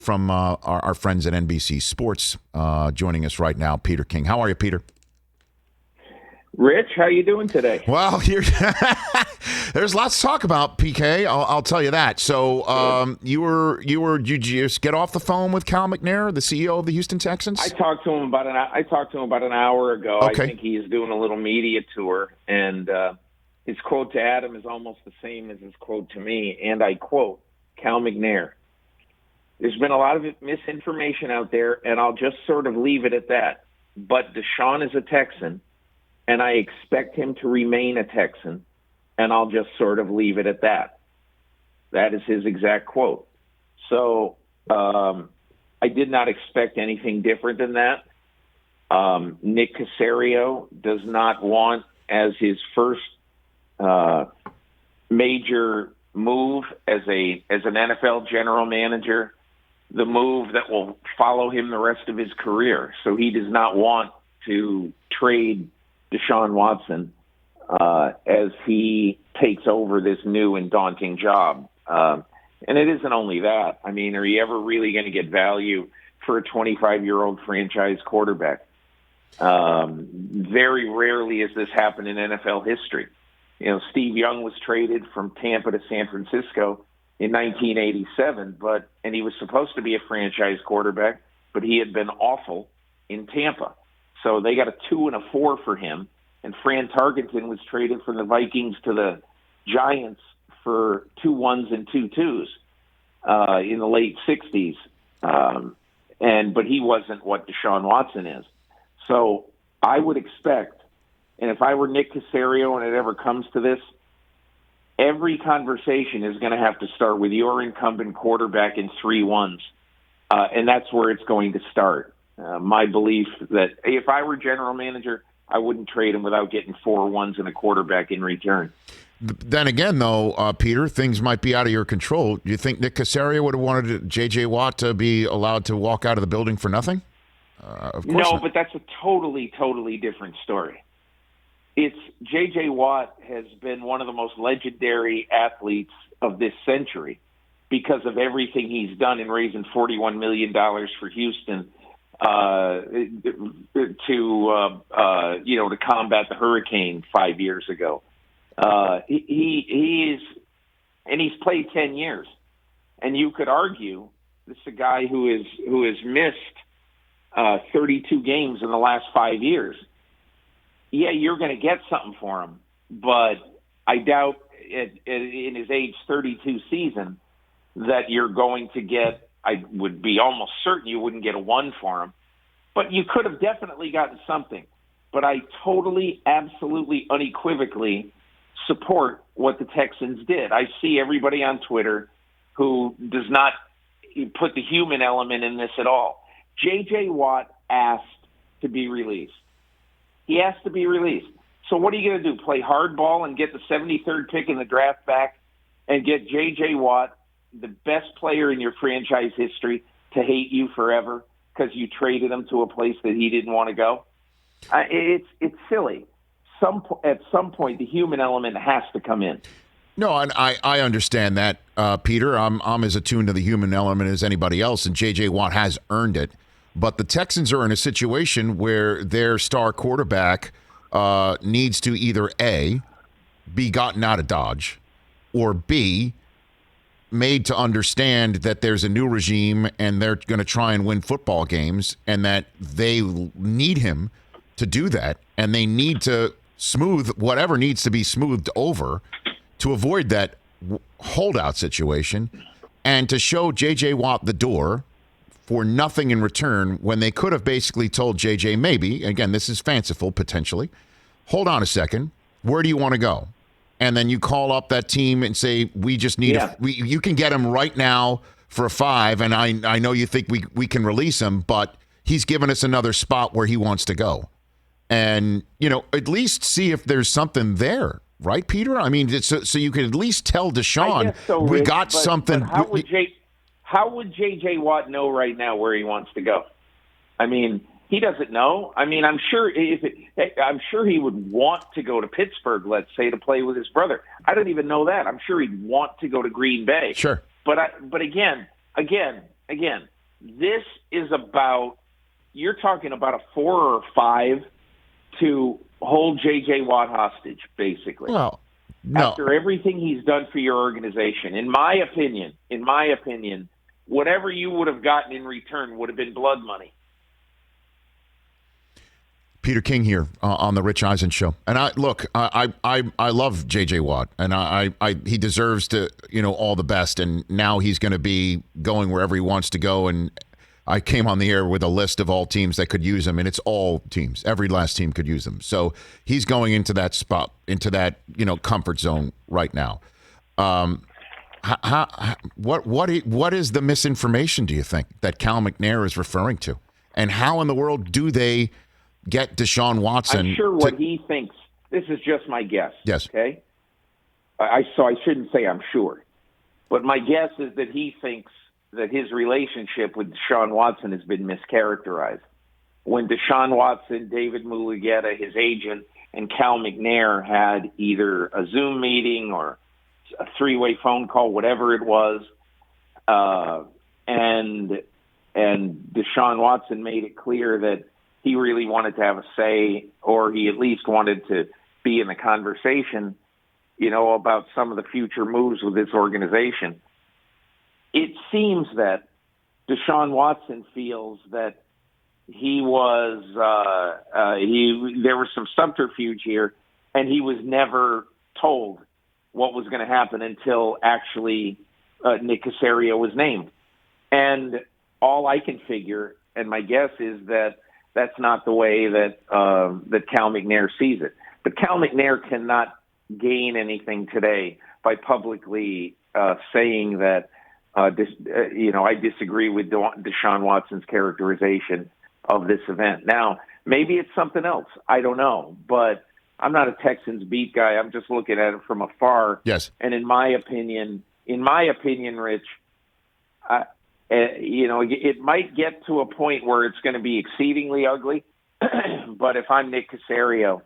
from our friends at NBC Sports. Joining us right now, Peter King. How are you, Peter? Rich, how you doing today? Well, there's lots to talk about, PK. I'll tell you that. So, you just get off the phone with Cal McNair, the CEO of the Houston Texans? I talked to him about an hour ago. Okay. I think he is doing a little media tour, and his quote to Adam is almost the same as his quote to me. And I quote Cal McNair: "There's been a lot of misinformation out there, and I'll just sort of leave it at that. But Deshaun is a Texan, and I expect him to remain a Texan, and I'll just sort of leave it at that." That is his exact quote. So I did not expect anything different than that. Nick Caserio does not want, as his first major move as an NFL general manager, the move that will follow him the rest of his career. So he does not want to trade Deshaun Watson as he takes over this new and daunting job. And it isn't only that. I mean, are you ever really going to get value for a 25-year-old franchise quarterback? Very rarely has this happened in NFL history. You know, Steve Young was traded from Tampa to San Francisco in 1987, and he was supposed to be a franchise quarterback, but he had been awful in Tampa. So they got a 2 and a 4 for him. And Fran Tarkenton was traded from the Vikings to the Giants for 2 1s and 2 2s in the late 60s. But he wasn't what Deshaun Watson is. So I would expect, and if I were Nick Caserio and it ever comes to this, every conversation is going to have to start with your incumbent quarterback in 3 1s. And that's where it's going to start. My belief that if I were general manager, I wouldn't trade him without getting 4 1s and a quarterback in return. Then again, though, Peter, things might be out of your control. Do you think Nick Caserio would have wanted J.J. Watt to be allowed to walk out of the building for nothing? Of course no, not. But that's a totally different story. It's J.J. Watt has been one of the most legendary athletes of this century because of everything he's done in raising $41 million for Houston to combat the hurricane 5 years ago. He's played 10 years, and you could argue this is a guy who has missed 32 games in the last 5 years. Yeah, you're going to get something for him, but I doubt in his age 32 season that you're going to get. I would be almost certain you wouldn't get a 1 for him, but you could have definitely gotten something. But I totally, absolutely, unequivocally support what the Texans did. I see everybody on Twitter who does not put the human element in this at all. J.J. Watt asked to be released. He asked to be released. So what are you going to do, play hardball and get the 73rd pick in the draft back and get J.J. Watt, the best player in your franchise history, to hate you forever because you traded him to a place that he didn't want to go? It's silly. At some point, the human element has to come in. No, and I understand that, Peter. I'm as attuned to the human element as anybody else, and J.J. Watt has earned it. But the Texans are in a situation where their star quarterback needs to either A, be gotten out of Dodge, or B, made to understand that there's a new regime and they're going to try and win football games and that they need him to do that, and they need to smooth whatever needs to be smoothed over to avoid that holdout situation and to show J.J. Watt the door for nothing in return when they could have basically told J.J. maybe, again, this is fanciful potentially, hold on a second, where do you want to go? And then you call up that team and say, we just need, you can get him right now for a 5, and I know you think we can release him, but he's given us another spot where he wants to go. And, at least see if there's something there, right, Peter? I mean, so you can at least tell Deshaun, we Rich, got something. But how would J.J. Watt know right now where he wants to go? I mean, he doesn't know. I mean, I'm sure he would want to go to Pittsburgh, let's say, to play with his brother. I don't even know that. I'm sure he'd want to go to Green Bay. Sure. But again, again, this is about, you're talking about a 4 or 5 to hold J.J. Watt hostage, basically. Well, no. After everything he's done for your organization, in my opinion, whatever you would have gotten in return would have been blood money. Peter King here on the Rich Eisen Show, and I love J.J. Watt, and he deserves to all the best, and now he's going to be going wherever he wants to go. And I came on the air with a list of all teams that could use him, and it's all teams. Every last team could use him. So he's going into that spot, into that comfort zone right now. What is the misinformation, do you think, that Cal McNair is referring to, and how in the world do they get Deshaun Watson? I'm sure what he thinks. This is just my guess. Yes. Okay. So I shouldn't say I'm sure, but my guess is that he thinks that his relationship with Deshaun Watson has been mischaracterized. When Deshaun Watson, David Mulugheta, his agent, and Cal McNair had either a Zoom meeting or a 3-way phone call, whatever it was, and Deshaun Watson made it clear that he really wanted to have a say, or he at least wanted to be in the conversation, about some of the future moves with this organization. It seems that Deshaun Watson feels that there was some subterfuge here, and he was never told what was going to happen until actually Nick Caserio was named. And all I can figure, and my guess is that that's not the way that Cal McNair sees it. But Cal McNair cannot gain anything today by publicly saying that, I disagree with Deshaun Watson's characterization of this event. Now, maybe it's something else. I don't know. But I'm not a Texans beat guy. I'm just looking at it from afar. Yes. And in my opinion, Rich, it might get to a point where it's going to be exceedingly ugly. But if I'm Nick Caserio,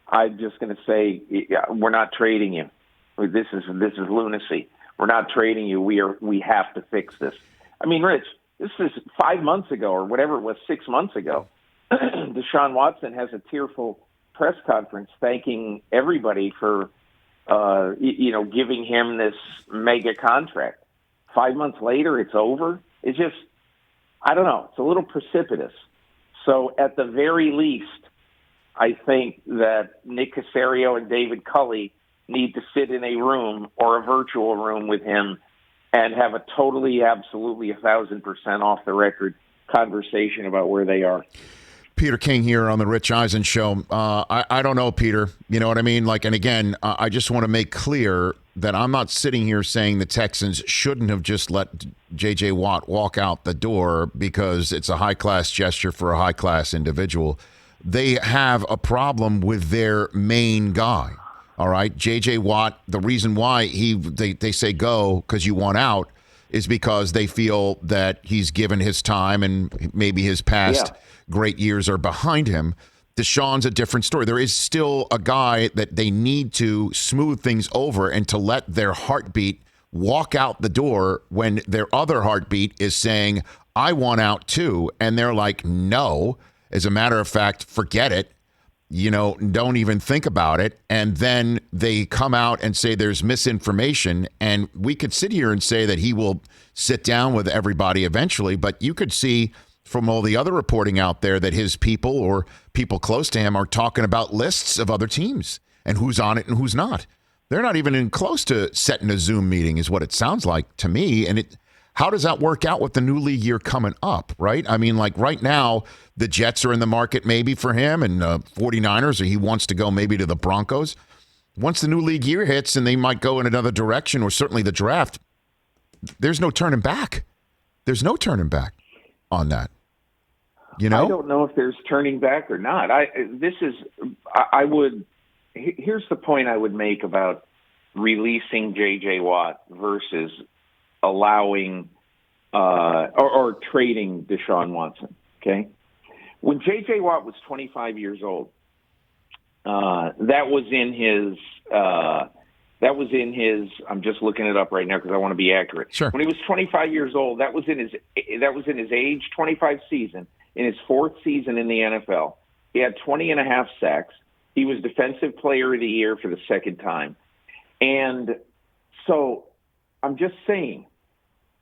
I'm just going to say, we're not trading you. This is lunacy. We're not trading you. We have to fix this. I mean, Rich, this is 5 months ago or whatever it was, 6 months ago. Deshaun Watson has a tearful press conference thanking everybody for, giving him this mega contract. 5 months later, it's over. It's just, I don't know. It's a little precipitous. So at the very least, I think that Nick Caserio and David Culley need to sit in a room or a virtual room with him and have a totally, absolutely 1,000% off the record conversation about where they are. Peter King here on the Rich Eisen Show. I don't know, Peter. You know what I mean? And again, I just want to make clear that I'm not sitting here saying the Texans shouldn't have just let J.J. Watt walk out the door because it's a high-class gesture for a high-class individual. They have a problem with their main guy. All right, J.J. Watt, the reason why they say go because you want out is because they feel that he's given his time and maybe his past great years are behind him. Deshaun's a different story. There is still a guy that they need to smooth things over and to let their heartbeat walk out the door when their other heartbeat is saying, I want out too. And they're like, no. As a matter of fact, forget it. Don't even think about it. And then they come out and say there's misinformation. And we could sit here and say that he will sit down with everybody eventually. But you could see from all the other reporting out there that his people or people close to him are talking about lists of other teams and who's on it and who's not. They're not even close to setting a Zoom meeting is what it sounds like to me. And how does that work out with the new league year coming up, right? I mean, like right now, the Jets are in the market maybe for him and 49ers, or he wants to go maybe to the Broncos. Once the new league year hits and they might go in another direction or certainly the draft, there's no turning back. There's no turning back on that. I don't know if there's turning back or not. Here's the point I would make about releasing J.J. Watt versus allowing or trading Deshaun Watson. Okay, when J.J. Watt was 25 years old, that was in That was in his. I'm just looking it up right now because I want to be accurate. Sure. When he was 25 years old, that was in his age 25 season, in his fourth season in the NFL. He had 20 and a half sacks. He was Defensive Player of the Year for the second time. And so I'm just saying,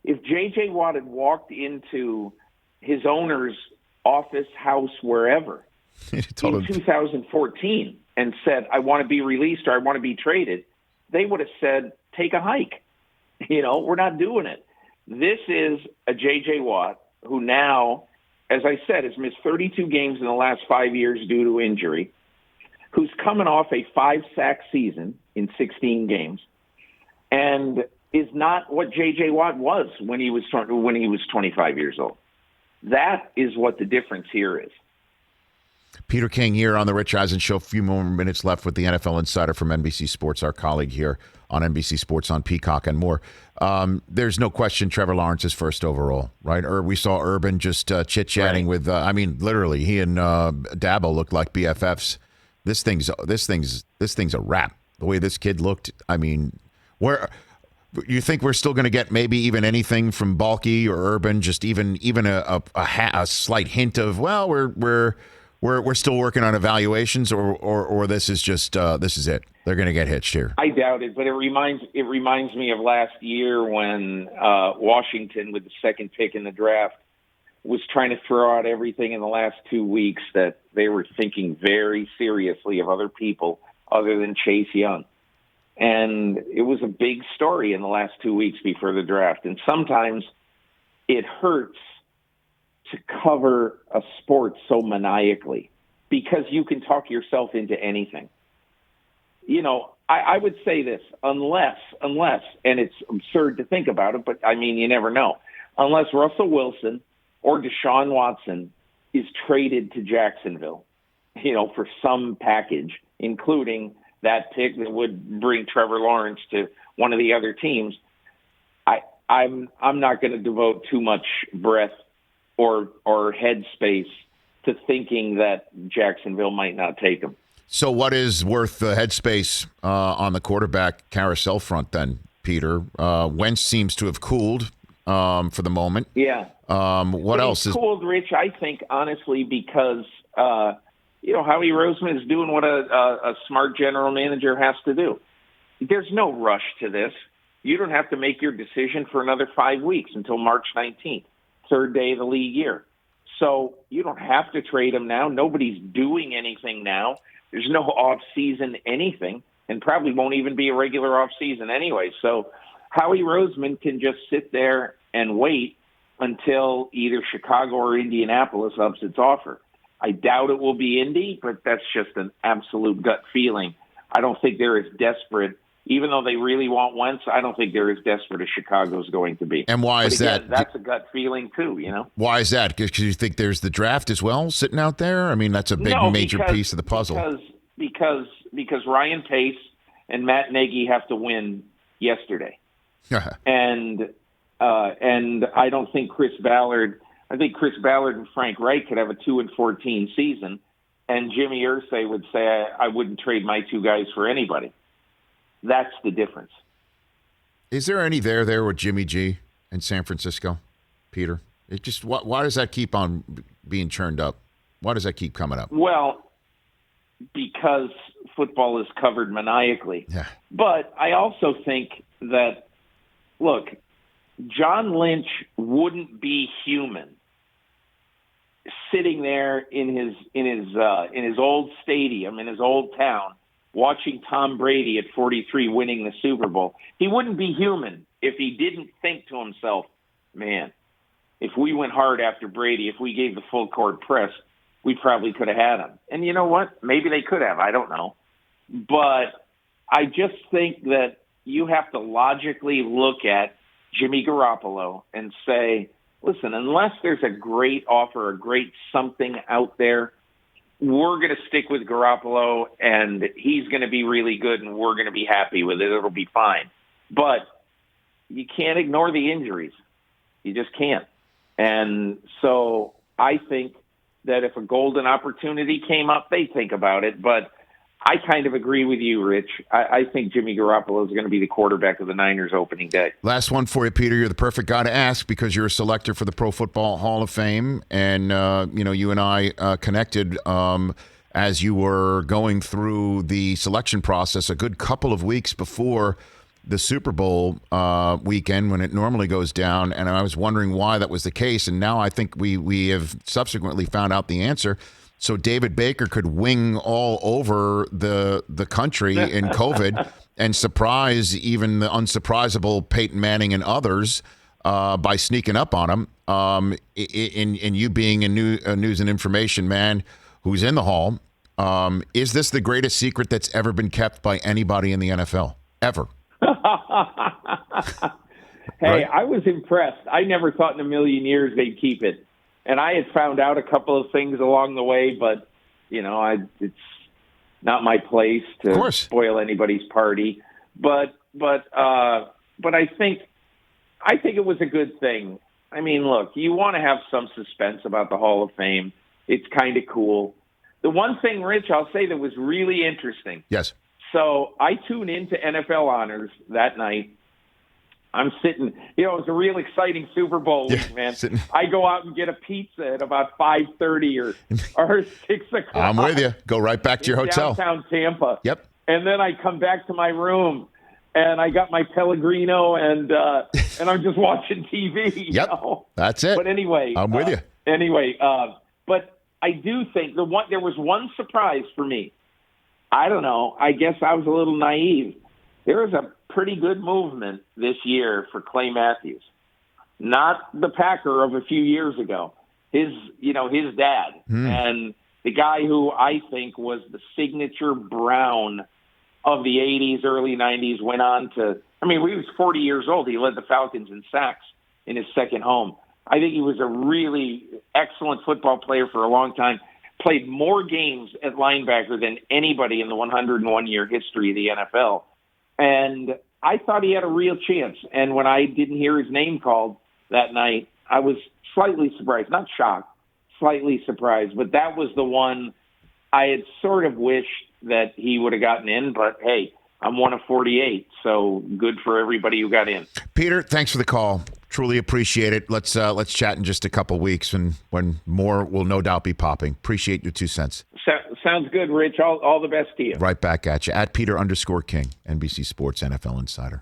if J.J. Watt had walked into his owner's office, house, wherever, in 2014 and said, I want to be released or I want to be traded, they would have said, take a hike. We're not doing it. This is a J.J. Watt who now, as I said, has missed 32 games in the last 5 years due to injury, who's coming off a 5-sack season in 16 games, and is not what J.J. Watt was when he was 25 years old. That is what the difference here is. Peter King here on the Rich Eisen Show. A few more minutes left with the NFL Insider from NBC Sports, our colleague here on NBC Sports on Peacock and more. There's no question Trevor Lawrence is first overall, right? Or we saw Urban just chit-chatting with, literally, he and Dabo looked like BFFs. This thing's a wrap. The way this kid looked, where you think we're still going to get maybe even anything from Balky or Urban, just even a slight hint of, well, we're still working on evaluations, or this is just this is it. They're going to get hitched here. I doubt it, but it reminds me of last year when Washington, with the second pick in the draft, was trying to throw out everything in the last 2 weeks that they were thinking very seriously of other people other than Chase Young. And it was a big story in the last 2 weeks before the draft. And sometimes it hurts to cover a sport so maniacally because you can talk yourself into anything. I would say this, unless, and it's absurd to think about it, but you never know, unless Russell Wilson or Deshaun Watson is traded to Jacksonville, for some package, including that pick that would bring Trevor Lawrence to one of the other teams, I'm not going to devote too much breath or headspace to thinking that Jacksonville might not take him. So what is worth the headspace on the quarterback carousel front then, Peter? Wentz seems to have cooled for the moment. Yeah. What else is cooled, Rich? I think, honestly, because Howie Roseman is doing what a smart general manager has to do. There's no rush to this. You don't have to make your decision for another 5 weeks until March 19th, third day of the league year. So you don't have to trade him now. Nobody's doing anything now. There's no off-season anything, and probably won't even be a regular off-season anyway. So Howie Roseman can just sit there and wait until either Chicago or Indianapolis ups its offer. I doubt it will be Indy, but that's just an absolute gut feeling. I don't think they're as desperate. Even though they really want Wentz, I don't think they're as desperate as Chicago's going to be. And why is that? That's a gut feeling too, Why is that? Because you think there's the draft as well sitting out there? That's a major piece of the puzzle. Because Ryan Pace and Matt Nagy have to win yesterday. and I don't think Chris Ballard and Frank Reich could have a 2-14 season, and Jimmy Irsay would say I wouldn't trade my two guys for anybody. That's the difference. Is there any there with Jimmy G in San Francisco, Peter? It just why does that keep on being churned up? Why does that keep coming up? Well, because football is covered maniacally. Yeah. But I also think that, look, John Lynch wouldn't be human sitting there in his old stadium, in his old town, watching Tom Brady at 43 winning the Super Bowl. He wouldn't be human if he didn't think to himself, man, if we went hard after Brady, if we gave the full court press, we probably could have had him. And you know what? Maybe they could have. I don't know. But I just think that you have to logically look at Jimmy Garoppolo and say, listen, unless there's a great offer, a great something out there, we're going to stick with Garoppolo, and he's going to be really good, and we're going to be happy with it. It'll be fine. But you can't ignore the injuries. You just can't. And so I think that if a golden opportunity came up, they'd think about it. But I kind of agree with you, Rich. I think Jimmy Garoppolo is going to be the quarterback of the Niners opening day. Last one for you, Peter. You're the perfect guy to ask because you're a selector for the Pro Football Hall of Fame. And, you and I connected as you were going through the selection process a good couple of weeks before the Super Bowl weekend when it normally goes down. And I was wondering why that was the case. And now I think we have subsequently found out the answer. So David Baker could wing all over the country in COVID and surprise even the unsurprisable Peyton Manning and others by sneaking up on him. In you being a news and information man who's in the hall, is this the greatest secret that's ever been kept by anybody in the NFL ever? Hey, Right? I was impressed. I never thought in a million years they'd keep it. And I had found out a couple of things along the way, but, it's not my place to spoil anybody's party. But I think it was a good thing. I mean, look, you want to have some suspense about the Hall of Fame. It's kind of cool. The one thing, Rich, I'll say that was really interesting. Yes. So I tune into NFL Honors that night. I'm sitting, it was a real exciting Super Bowl week, man. I go out and get a pizza at about 5:30 or 6 o'clock. I'm with you. Go right back to your hotel. Downtown Tampa. Yep. And then I come back to my room, and I got my Pellegrino, and I'm just watching TV. Yep. That's it. But anyway. I'm with you. But I do think there was one surprise for me. I don't know. I guess I was a little naive. There was a pretty good movement this year for Clay Matthews. Not the Packer of a few years ago. His dad. And the guy who I think was the signature Brown of the 80s, early 90s, went on to, he was 40 years old. He led the Falcons in sacks in his second home. I think he was a really excellent football player for a long time. Played more games at linebacker than anybody in the 101-year history of the NFL. And I thought he had a real chance. And when I didn't hear his name called that night, I was slightly surprised. Not shocked, slightly surprised. But that was the one I had sort of wished that he would have gotten in. But, hey, I'm one of 48, so good for everybody who got in. Peter, thanks for the call. Truly appreciate it. Let's chat in just a couple weeks when more will no doubt be popping. Appreciate your 2 cents. Sounds good, Rich. All the best to you. Right back at you. At Peter_King, NBC Sports NFL Insider.